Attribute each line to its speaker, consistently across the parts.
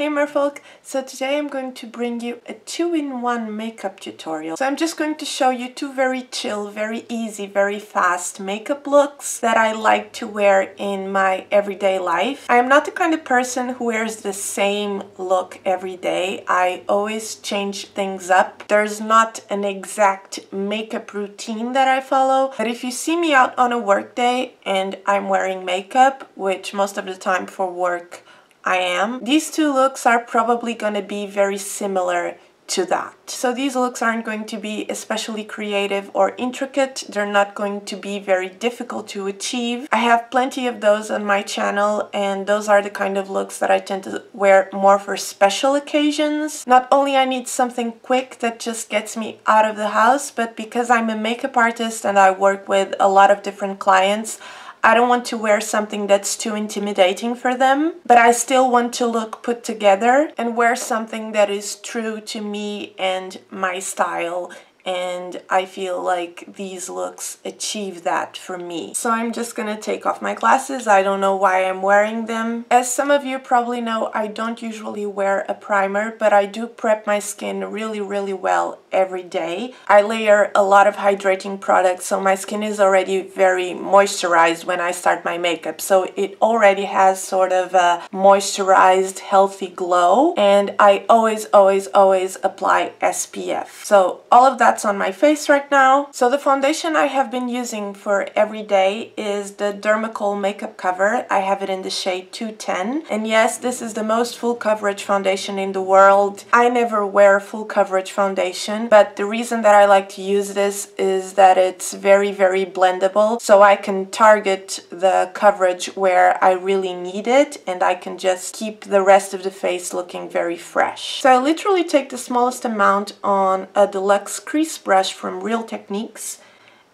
Speaker 1: Hey merfolk, so today I'm going to bring you a 2-in-1 makeup tutorial. So I'm just going to show you two very chill, very easy, very fast makeup looks that I like to wear in my everyday life. I am not the kind of person who wears the same look every day. I always change things up. There's not an exact makeup routine that I follow, but if you see me out on a work day and I'm wearing makeup, which most of the time for work I am, these two looks are probably going to be very similar to that. So these looks aren't going to be especially creative or intricate. They're not going to be very difficult to achieve. I have plenty of those on my channel, and those are the kind of looks that I tend to wear more for special occasions. Not only I need something quick that just gets me out of the house, but because I'm a makeup artist and I work with a lot of different clients, I don't want to wear something that's too intimidating for them, but I still want to look put together and wear something that is true to me and my style. And I feel like these looks achieve that for me. So I'm just gonna take off my glasses. I don't know why I'm wearing them. As some of you probably know, I don't usually wear a primer, but I do prep my skin really well every day. I layer a lot of hydrating products, so my skin is already very moisturized when I start my makeup. So it already has sort of a moisturized, healthy glow. And I always apply SPF. So all of that on my face right now. So the foundation I have been using for every day is the Dermacol makeup cover. I have it in the shade 210. And yes, this is the most full coverage foundation in the world. I never wear full coverage foundation, but the reason that I like to use this is that it's very blendable. So I can target the coverage where I really need it, and I can just keep the rest of the face looking very fresh. So I literally take the smallest amount on a deluxe crease brush from Real Techniques,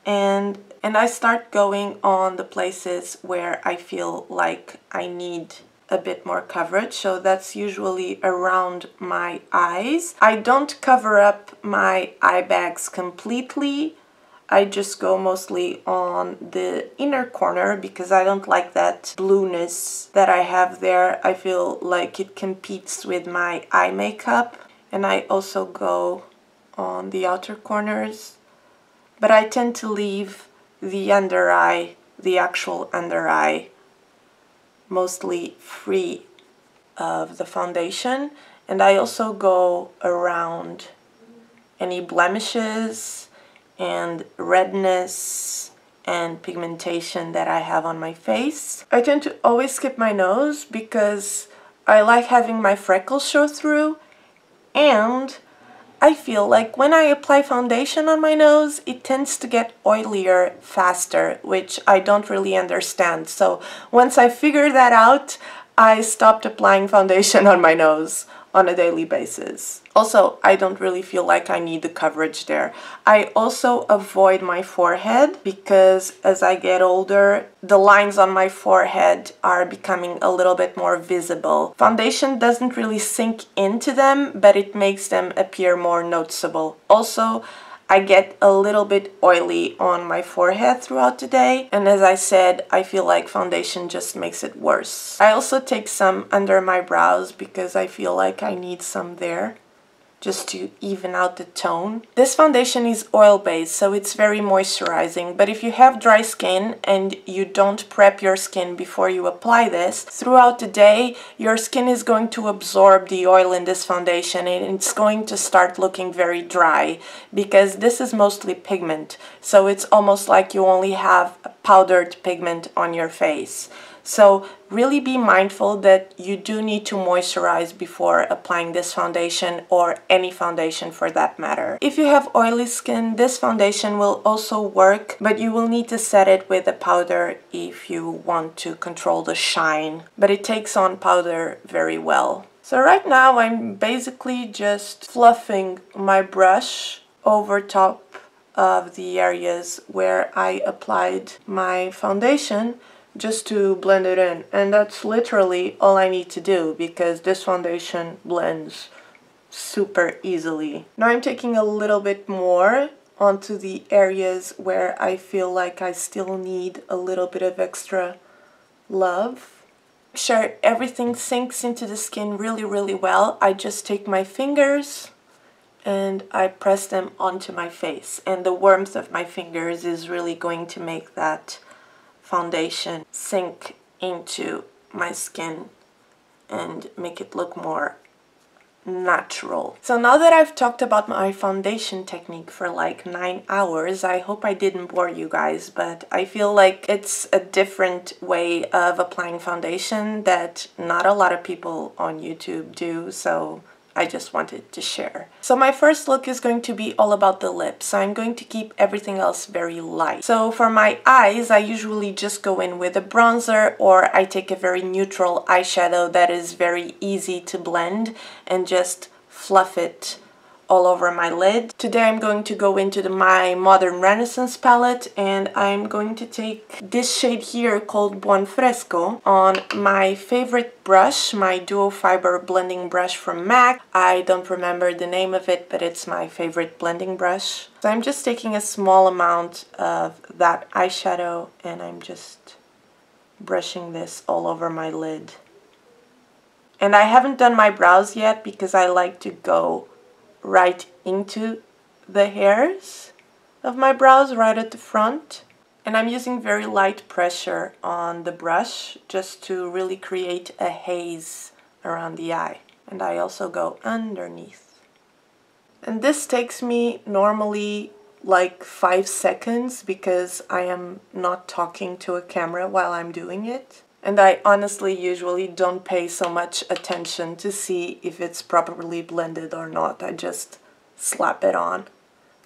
Speaker 1: and I start going on the places where I feel like I need a bit more coverage. So that's usually around my eyes. I don't cover up my eye bags completely. I just go mostly on the inner corner because I don't like that blueness that I have there. I feel like it competes with my eye makeup. And I also go on the outer corners, but I tend to leave the under eye, the actual under eye, mostly free of the foundation. And I also go around any blemishes and redness and pigmentation that I have on my face. I tend to always skip my nose because I like having my freckles show through, and I feel like when I apply foundation on my nose, it tends to get oilier faster, which I don't really understand. So once I figure that out, I stopped applying foundation on my nose on a daily basis. Also, I don't really feel like I need the coverage there. I also avoid my forehead because as I get older, the lines on my forehead are becoming a little bit more visible. Foundation doesn't really sink into them, but it makes them appear more noticeable. Also, I get a little bit oily on my forehead throughout the day, and as I said, I feel like foundation just makes it worse. I also take some under my brows because I feel like I need some there, just to even out the tone. This foundation is oil-based, so it's very moisturizing, but if you have dry skin and you don't prep your skin before you apply this, throughout the day, your skin is going to absorb the oil in this foundation and it's going to start looking very dry because this is mostly pigment, so it's almost like you only have a powdered pigment on your face. So really be mindful that you do need to moisturize before applying this foundation, or any foundation for that matter. If you have oily skin, this foundation will also work, but you will need to set it with a powder if you want to control the shine. But it takes on powder very well. So right now I'm basically just fluffing my brush over top of the areas where I applied my foundation, just to blend it in, and that's literally all I need to do because this foundation blends super easily. Now I'm taking a little bit more onto the areas where I feel like I still need a little bit of extra love. Make sure everything sinks into the skin really, really well. I just take my fingers and I press them onto my face. And the warmth of my fingers is really going to make that foundation sink into my skin and make it look more natural. So now that I've talked about my foundation technique for like 9 hours, I hope I didn't bore you guys, but I feel like it's a different way of applying foundation that not a lot of people on YouTube do, so I just wanted to share. So my first look is going to be all about the lips. So I'm going to keep everything else very light. So for my eyes, I usually just go in with a bronzer, or I take a very neutral eyeshadow that is very easy to blend and just fluff it all over my lid. Today I'm going to go into my Modern Renaissance palette, and I'm going to take this shade here called Buon Fresco on my favorite brush, my duo fiber blending brush from MAC. I don't remember the name of it, but it's my favorite blending brush. So I'm just taking a small amount of that eyeshadow and I'm just brushing this all over my lid. And I haven't done my brows yet because I like to go right into the hairs of my brows right at the front. And I'm using very light pressure on the brush just to really create a haze around the eye. And I also go underneath. And this takes me normally like 5 seconds because I am not talking to a camera while I'm doing it. And I honestly usually don't pay so much attention to see if it's properly blended or not. I just slap it on.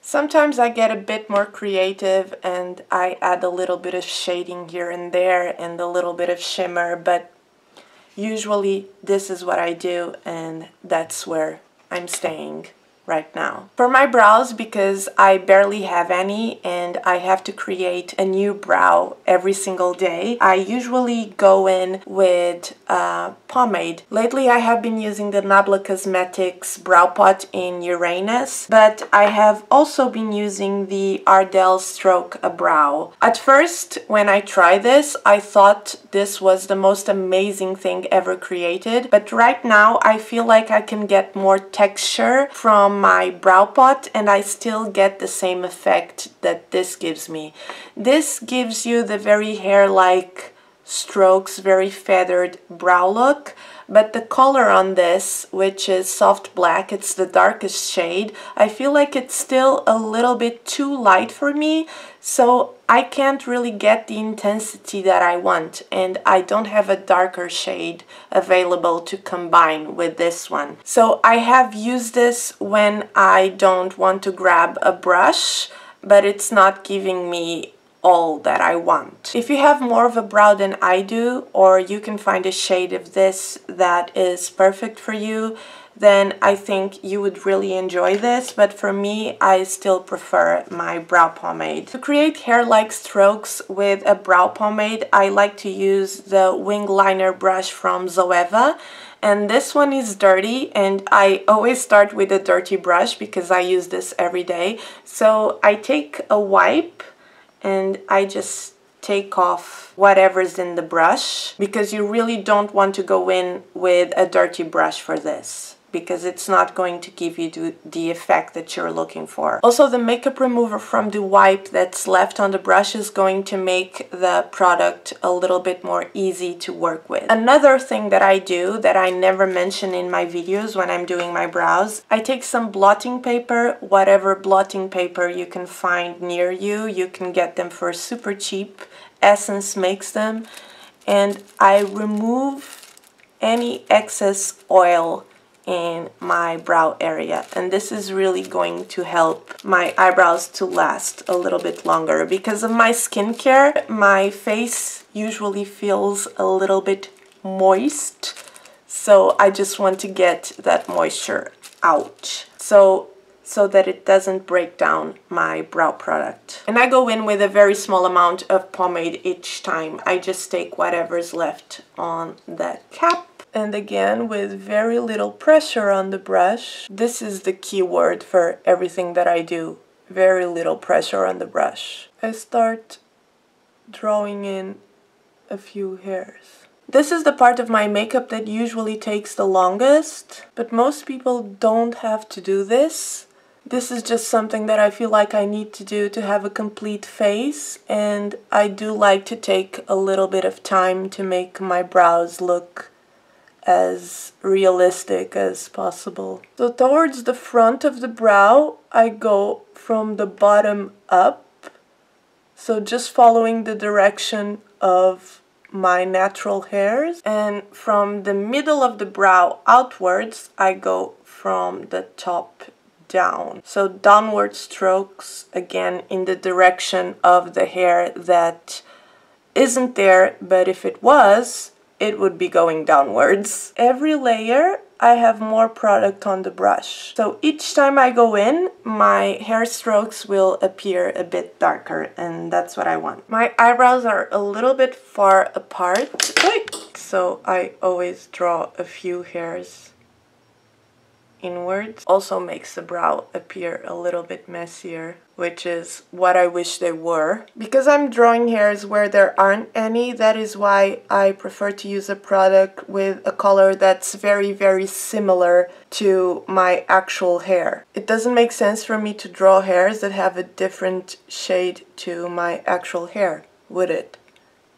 Speaker 1: Sometimes I get a bit more creative and I add a little bit of shading here and there and a little bit of shimmer, but usually this is what I do and that's where I'm staying right now. For my brows, because I barely have any and I have to create a new brow every single day, I usually go in with pomade. Lately I have been using the Nabla Cosmetics Brow Pot in Uranus, but I have also been using the Ardell Stroke a Brow. At first, when I tried this, I thought this was the most amazing thing ever created, but right now I feel like I can get more texture from my brow pot and I still get the same effect that this gives me. This gives you the very hair-like strokes, very feathered brow look, but the color on this, which is soft black, it's the darkest shade, I feel like it's still a little bit too light for me, so I can't really get the intensity that I want, and I don't have a darker shade available to combine with this one. So I have used this when I don't want to grab a brush, but it's not giving me all that I want. If you have more of a brow than I do, or you can find a shade of this that is perfect for you, then I think you would really enjoy this, but for me, I still prefer my brow pomade. To create hair-like strokes with a brow pomade, I like to use the wing liner brush from Zoeva, and this one is dirty, and I always start with a dirty brush because I use this every day. So I take a wipe and I just take off whatever's in the brush, because you really don't want to go in with a dirty brush for this, because it's not going to give you the effect that you're looking for. Also, the makeup remover from the wipe that's left on the brush is going to make the product a little bit more easy to work with. Another thing that I do that I never mention in my videos when I'm doing my brows, I take some blotting paper, whatever blotting paper you can find near you. You can get them for super cheap. Essence makes them. And I remove any excess oil in my brow area, and this is really going to help my eyebrows to last a little bit longer. Because of my skincare, my face usually feels a little bit moist, so I just want to get that moisture out so that it doesn't break down my brow product. And I go in with a very small amount of pomade each time. I just take whatever's left on the cap. And again, with very little pressure on the brush. This is the key word for everything that I do. Very little pressure on the brush. I start drawing in a few hairs. This is the part of my makeup that usually takes the longest, but most people don't have to do this. This is just something that I feel like I need to do to have a complete face, and I do like to take a little bit of time to make my brows look as realistic as possible. So towards the front of the brow, I go from the bottom up, so just following the direction of my natural hairs, and from the middle of the brow outwards, I go from the top down. So downward strokes again in the direction of the hair that isn't there, but if it was, it would be going downwards. Every layer I have more product on the brush. So each time I go in, my hair strokes will appear a bit darker, and that's what I want. My eyebrows are a little bit far apart, so I always draw a few hairs inwards. Also makes the brow appear a little bit messier, which is what I wish they were. Because I'm drawing hairs where there aren't any, that is why I prefer to use a product with a color that's very, very similar to my actual hair. It doesn't make sense for me to draw hairs that have a different shade to my actual hair, would it?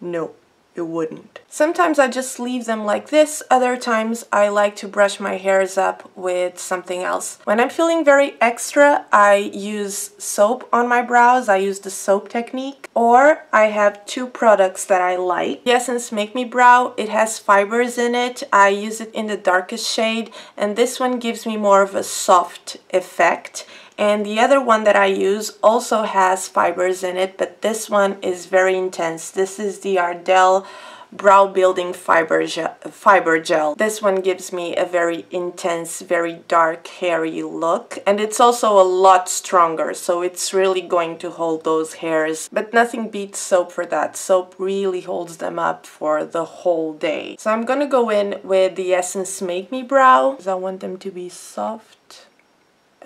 Speaker 1: No. It wouldn't. Sometimes I just leave them like this, other times I like to brush my hairs up with something else. When I'm feeling very extra, I use soap on my brows, I use the soap technique, or I have two products that I like. The Essence Make Me Brow, it has fibers in it, I use it in the darkest shade, and this one gives me more of a soft effect. And the other one that I use also has fibers in it, but this one is very intense. This is the Ardell Brow Building Fiber Gel. This one gives me a very intense, very dark, hairy look. And it's also a lot stronger, so it's really going to hold those hairs. But nothing beats soap for that. Soap really holds them up for the whole day. So I'm gonna go in with the Essence Make Me Brow, because I want them to be soft.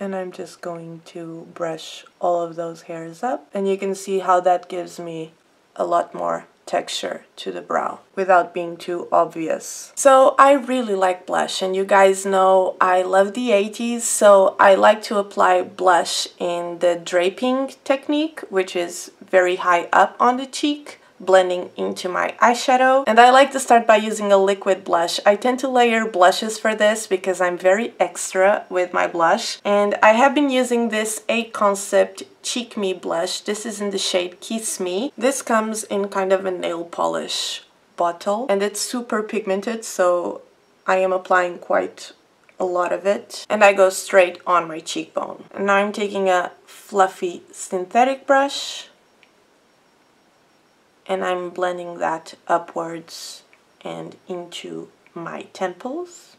Speaker 1: And I'm just going to brush all of those hairs up. And you can see how that gives me a lot more texture to the brow without being too obvious. So I really like blush, and you guys know I love the 80s, so I like to apply blush in the draping technique, which is very high up on the cheek, blending into my eyeshadow. And I like to start by using a liquid blush. I tend to layer blushes for this because I'm very extra with my blush. And I have been using this A Concept Cheek Me blush. This is in the shade Kiss Me. This comes in kind of a nail polish bottle, and it's super pigmented, so I am applying quite a lot of it. And I go straight on my cheekbone. And now I'm taking a fluffy synthetic brush, and I'm blending that upwards and into my temples.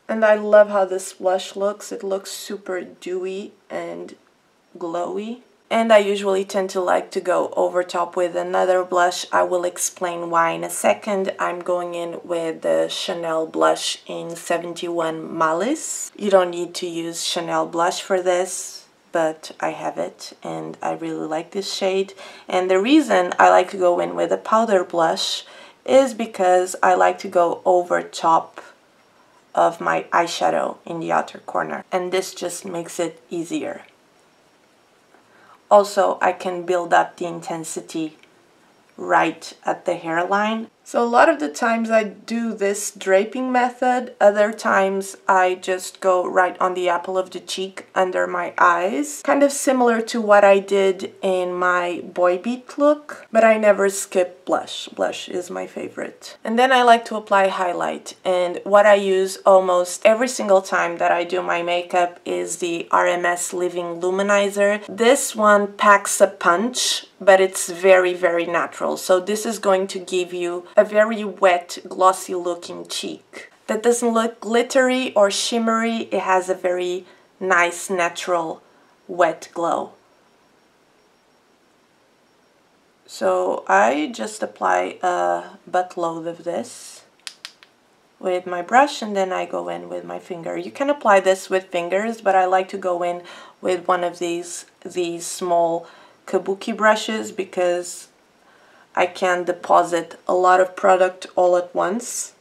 Speaker 1: And I love how this blush looks. It looks super dewy and glowy. And I usually tend to like to go over top with another blush. I will explain why in a second. I'm going in with the Chanel blush in 71 Malice. You don't need to use Chanel blush for this, but I have it and I really like this shade. And the reason I like to go in with a powder blush is because I like to go over top of my eyeshadow in the outer corner. And this just makes it easier. Also, I can build up the intensity right at the hairline. So a lot of the times I do this draping method, other times I just go right on the apple of the cheek under my eyes. Kind of similar to what I did in my boy beat look, but I never skip blush. Blush is my favorite. And then I like to apply highlight, and what I use almost every single time that I do my makeup is the RMS Living Luminizer. This one packs a punch, but it's very, very natural. So this is going to give you a very wet, glossy looking cheek. That doesn't look glittery or shimmery. It has a very nice, natural, wet glow. So I just apply a buttload of this with my brush, and then I go in with my finger. You can apply this with fingers, but I like to go in with one of these small kabuki brushes because I can deposit a lot of product all at once,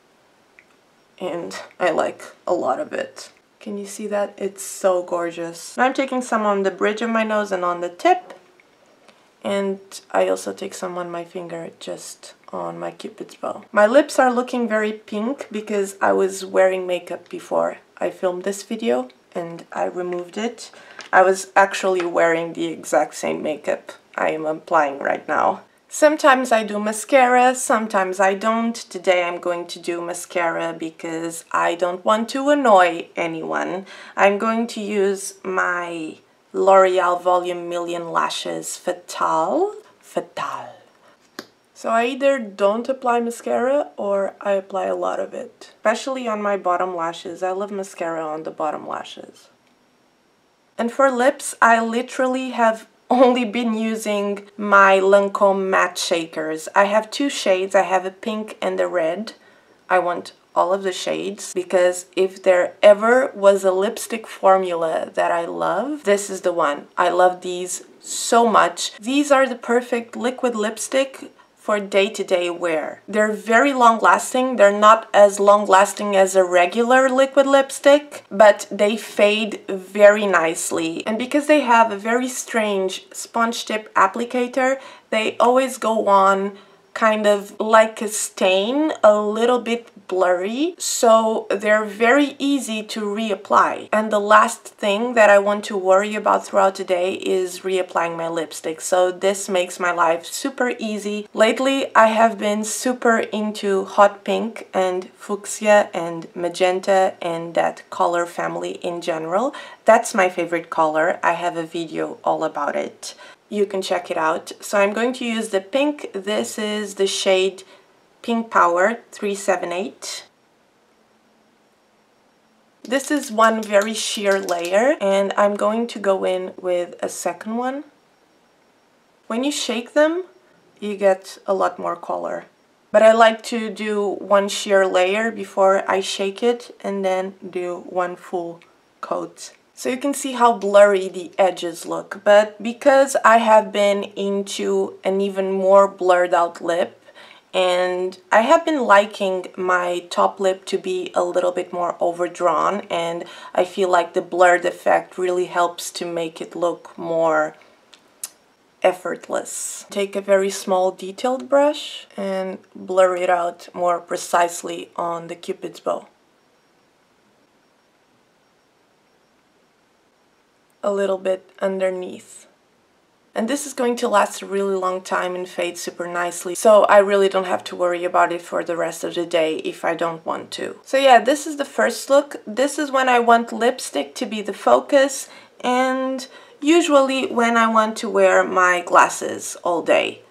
Speaker 1: and I like a lot of it. Can you see that? It's so gorgeous. Now I'm taking some on the bridge of my nose and on the tip, and I also take some on my finger just on my cupid's bow. My lips are looking very pink because I was wearing makeup before I filmed this video and I removed it. I was actually wearing the exact same makeup I am applying right now. Sometimes I do mascara, sometimes I don't. Today I'm going to do mascara because I don't want to annoy anyone. I'm going to use my L'Oreal Volume Million Lashes Fatale. So I either don't apply mascara or I apply a lot of it. Especially on my bottom lashes. I love mascara on the bottom lashes. And for lips, I literally have only been using my Lancome matte shakers. I have two shades. I have a pink and a red. I want all of the shades because if there ever was a lipstick formula that I love, this is the one. I love these so much. These are the perfect liquid lipstick for day-to-day wear. They're very long-lasting. They're not as long-lasting as a regular liquid lipstick, but they fade very nicely. And because they have a very strange sponge tip applicator, they always go on kind of like a stain, a little bit blurry, so they're very easy to reapply. And the last thing that I want to worry about throughout the day is reapplying my lipstick, so this makes my life super easy. Lately I have been super into hot pink and fuchsia and magenta and that color family in general. That's my favorite color. I have a video all about it. You can check it out. So I'm going to use the pink. This is the shade Pink Power 378. This is one very sheer layer, and I'm going to go in with a second one. When you shake them, you get a lot more color. But I like to do one sheer layer before I shake it and then do one full coat. So you can see how blurry the edges look, but because I have been into an even more blurred out lip, and I have been liking my top lip to be a little bit more overdrawn, and I feel like the blurred effect really helps to make it look more effortless. Take a very small detailed brush and blur it out more precisely on the cupid's bow. A little bit underneath. And this is going to last a really long time and fade super nicely, so I really don't have to worry about it for the rest of the day if I don't want to. So yeah, this is the first look. This is when I want lipstick to be the focus, and usually when I want to wear my glasses all day.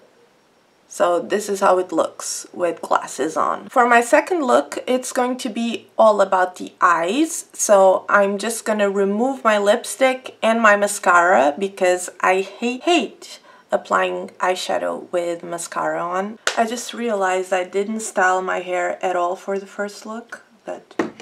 Speaker 1: So this is how it looks with glasses on. For my second look, it's going to be all about the eyes. So I'm just gonna remove my lipstick and my mascara because I hate applying eyeshadow with mascara on. I just realized I didn't style my hair at all for the first look, but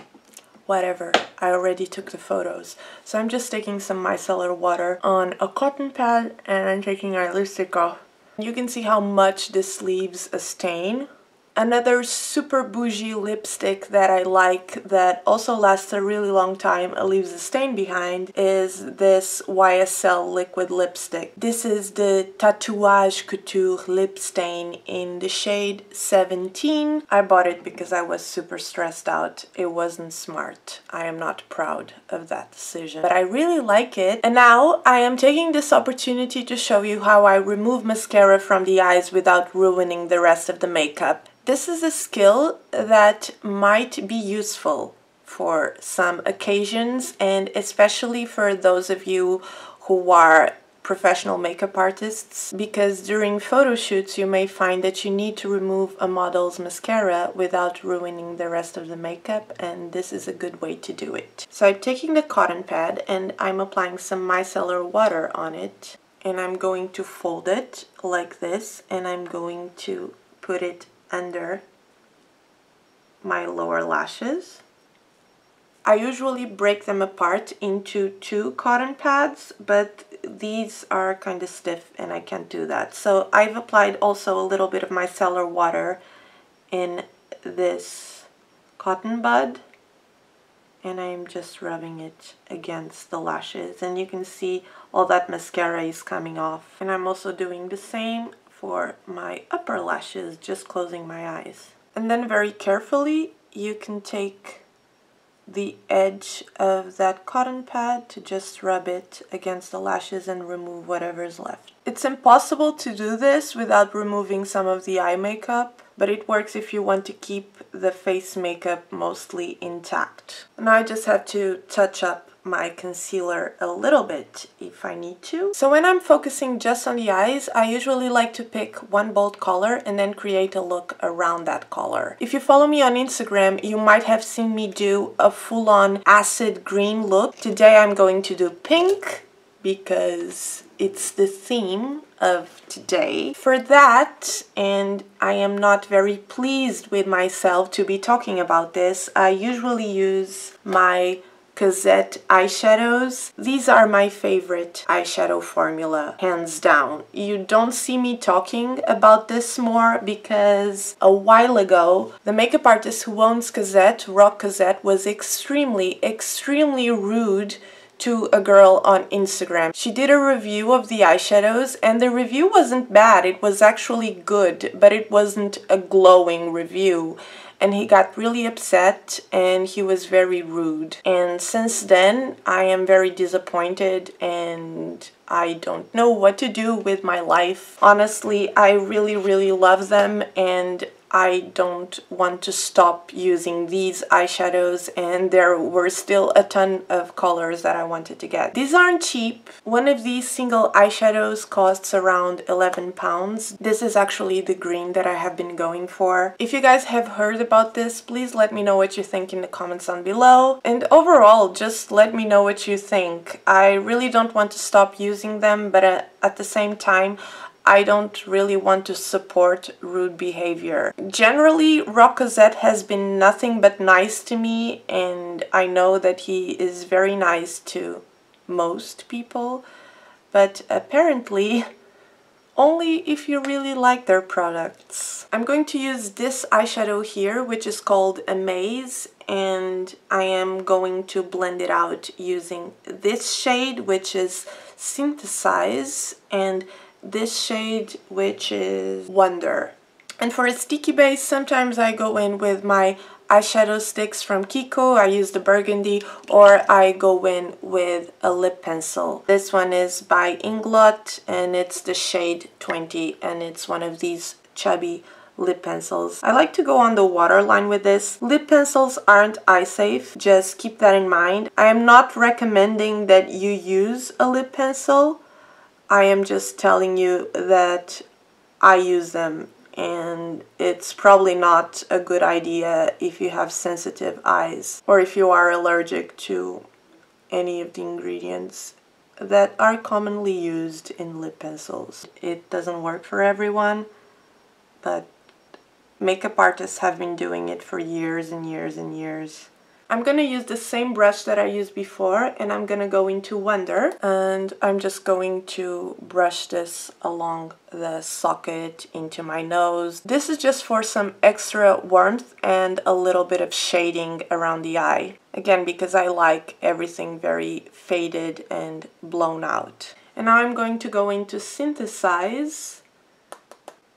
Speaker 1: whatever, I already took the photos. So I'm just taking some micellar water on a cotton pad and I'm taking my lipstick off. You can see how much this leaves a stain. Another super bougie lipstick that I like that also lasts a really long time and leaves a stain behind is this YSL liquid lipstick. This is the Tatouage Couture lip stain in the shade 17. I bought it because I was super stressed out. It wasn't smart. I am not proud of that decision, but I really like it. And now I am taking this opportunity to show you how I remove mascara from the eyes without ruining the rest of the makeup. This is a skill that might be useful for some occasions, and especially for those of you who are professional makeup artists, because during photo shoots you may find that you need to remove a model's mascara without ruining the rest of the makeup, and this is a good way to do it. So I'm taking the cotton pad and I'm applying some micellar water on it, and I'm going to fold it like this, and I'm going to put it under my lower lashes. I usually break them apart into two cotton pads, but these are kind of stiff and I can't do that. So I've applied also a little bit of micellar water in this cotton bud, and I'm just rubbing it against the lashes, and you can see all that mascara is coming off. And I'm also doing the same for my upper lashes, just closing my eyes. And then very carefully you can take the edge of that cotton pad to just rub it against the lashes and remove whatever's left. It's impossible to do this without removing some of the eye makeup, but it works if you want to keep the face makeup mostly intact. Now I just have to touch up my concealer a little bit if I need to. So when I'm focusing just on the eyes, I usually like to pick one bold color and then create a look around that color. If you follow me on Instagram, you might have seen me do a full-on acid green look. Today I'm going to do pink because it's the theme of today. For that, and I am not very pleased with myself to be talking about this, I usually use my Cozzette eyeshadows. These are my favorite eyeshadow formula, hands down. You don't see me talking about this more because a while ago, the makeup artist who owns Cozzette, Rock Cozzette, was extremely rude to a girl on Instagram. She did a review of the eyeshadows and the review wasn't bad, it was actually good, but it wasn't a glowing review. And he got really upset and he was very rude. And since then, I am very disappointed and I don't know what to do with my life. Honestly, I really love them and I don't want to stop using these eyeshadows, and there were still a ton of colors that I wanted to get. These aren't cheap. One of these single eyeshadows costs around £11. This is actually the green that I have been going for. If you guys have heard about this, please let me know what you think in the comments down below. And overall, just let me know what you think. I really don't want to stop using them, but at the same time, I don't really want to support rude behavior. Generally, Rock Cozzette has been nothing but nice to me, and I know that he is very nice to most people, but apparently only if you really like their products. I'm going to use this eyeshadow here, which is called Amaze, and I am going to blend it out using this shade, which is Synthesize, and this shade, which is Wonder. And for a sticky base, sometimes I go in with my eyeshadow sticks from Kiko. I use the burgundy, or I go in with a lip pencil. This one is by Inglot and it's the shade 20, and it's one of these chubby lip pencils. I like to go on the waterline with this. Lip pencils aren't eye safe, just keep that in mind. I am not recommending that you use a lip pencil. I am just telling you that I use them, and it's probably not a good idea if you have sensitive eyes or if you are allergic to any of the ingredients that are commonly used in lip pencils. It doesn't work for everyone, but makeup artists have been doing it for years and years and years. I'm gonna use the same brush that I used before, and I'm gonna go into Wonder, and I'm just going to brush this along the socket into my nose. This is just for some extra warmth and a little bit of shading around the eye. Again, because I like everything very faded and blown out. And now I'm going to go into Synthesize,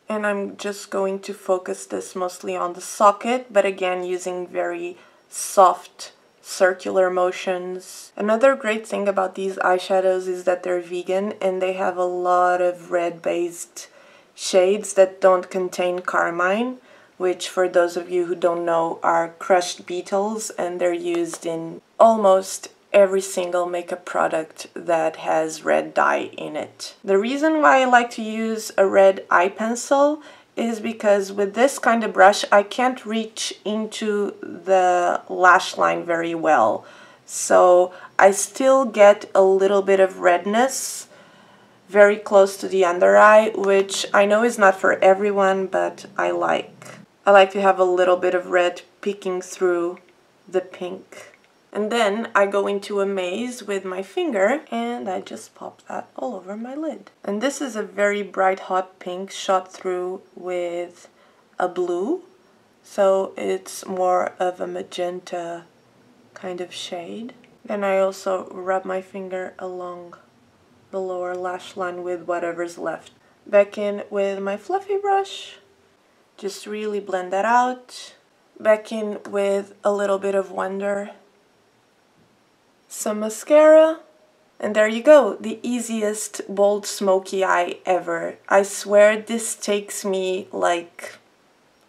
Speaker 1: and I'm just going to focus this mostly on the socket, but again using very soft circular motions. Another great thing about these eyeshadows is that they're vegan and they have a lot of red based shades that don't contain carmine, which for those of you who don't know are crushed beetles, and they're used in almost every single makeup product that has red dye in it. The reason why I like to use a red eye pencil is because with this kind of brush I can't reach into the lash line very well, so I still get a little bit of redness very close to the under eye, which I know is not for everyone, but I like to have a little bit of red peeking through the pink And then I go into Amaze with my finger and I just pop that all over my lid. And this is a very bright hot pink shot through with a blue. So it's more of a magenta kind of shade. Then I also rub my finger along the lower lash line with whatever's left. Back in with my fluffy brush. Just really blend that out. Back in with a little bit of Wonder. Some mascara. And there you go, the easiest bold smoky eye ever. I swear this takes me like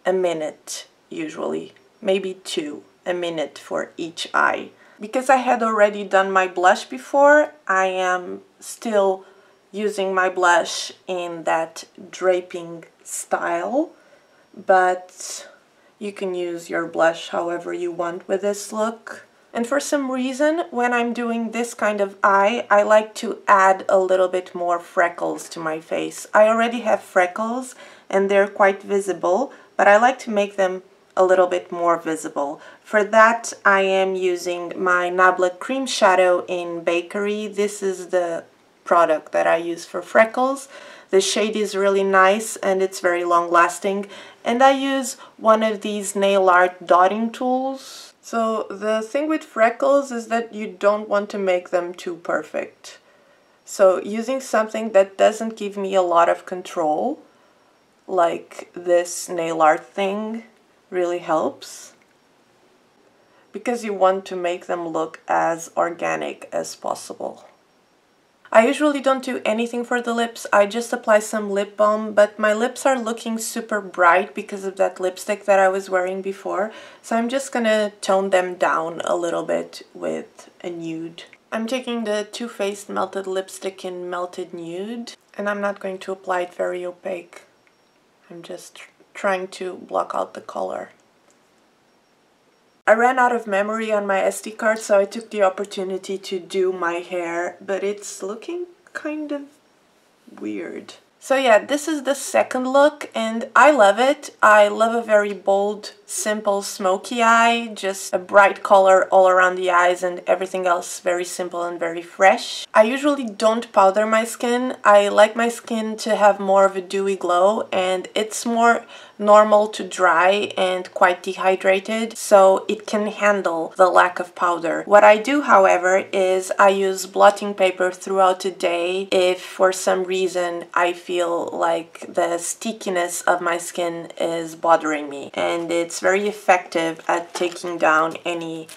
Speaker 1: a minute usually, maybe 2, a minute for each eye. Because I had already done my blush before, I am still using my blush in that draping style, but you can use your blush however you want with this look. And for some reason, when I'm doing this kind of eye, I like to add a little bit more freckles to my face. I already have freckles and they're quite visible, but I like to make them a little bit more visible. For that, I am using my Nabla Cream Shadow in Bakery. This is the product that I use for freckles. The shade is really nice and it's very long lasting. And I use one of these nail art dotting tools. So the thing with freckles is that you don't want to make them too perfect. So using something that doesn't give me a lot of control, like this nail art thing, really helps. Because you want to make them look as organic as possible. I usually don't do anything for the lips, I just apply some lip balm, but my lips are looking super bright because of that lipstick that I was wearing before, so I'm just gonna tone them down a little bit with a nude. I'm taking the Too Faced Melted Lipstick in Melted Nude, and I'm not going to apply it very opaque. I'm just trying to block out the color. I ran out of memory on my SD card, so I took the opportunity to do my hair, but it's looking kind of weird. So yeah, this is the second look and I love it. I love a very bold, simple, smoky eye, just a bright color all around the eyes and everything else very simple and very fresh. I usually don't powder my skin. I like my skin to have more of a dewy glow and it's more normal to dry and quite dehydrated, so it can handle the lack of powder. What I do, however, is I use blotting paper throughout the day if for some reason I feel like the stickiness of my skin is bothering me, and it's very effective at taking down any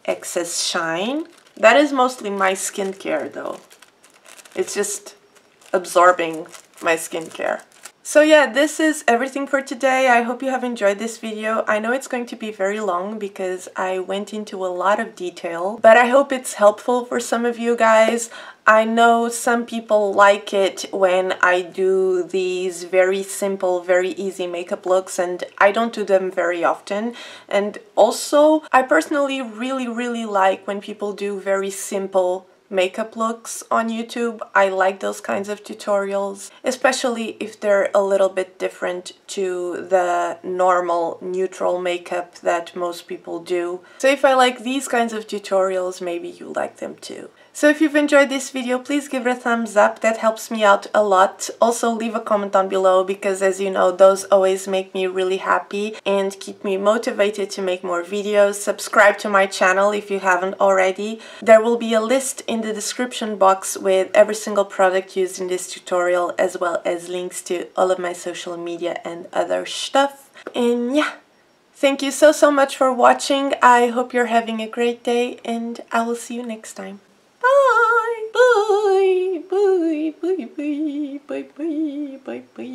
Speaker 1: excess shine. That is mostly my skincare though. It's just absorbing my skincare. So yeah, this is everything for today. I hope you have enjoyed this video. I know it's going to be very long because I went into a lot of detail, but I hope it's helpful for some of you guys. I know some people like it when I do these very simple, very easy makeup looks, and I don't do them very often. And also, I personally really like when people do very simple makeup looks on YouTube. I like those kinds of tutorials, especially if they're a little bit different to the normal neutral makeup that most people do. So if I like these kinds of tutorials, maybe you like them too. So if you've enjoyed this video, please give it a thumbs up, that helps me out a lot. Also leave a comment down below because, as you know, those always make me really happy and keep me motivated to make more videos. Subscribe to my channel if you haven't already. There will be a list in the description box with every single product used in this tutorial, as well as links to all of my social media and other stuff. And yeah, thank you so much for watching. I hope you're having a great day and I will see you next time. Bye, bye, bye, bye, bye, bye, bye, bye, bye.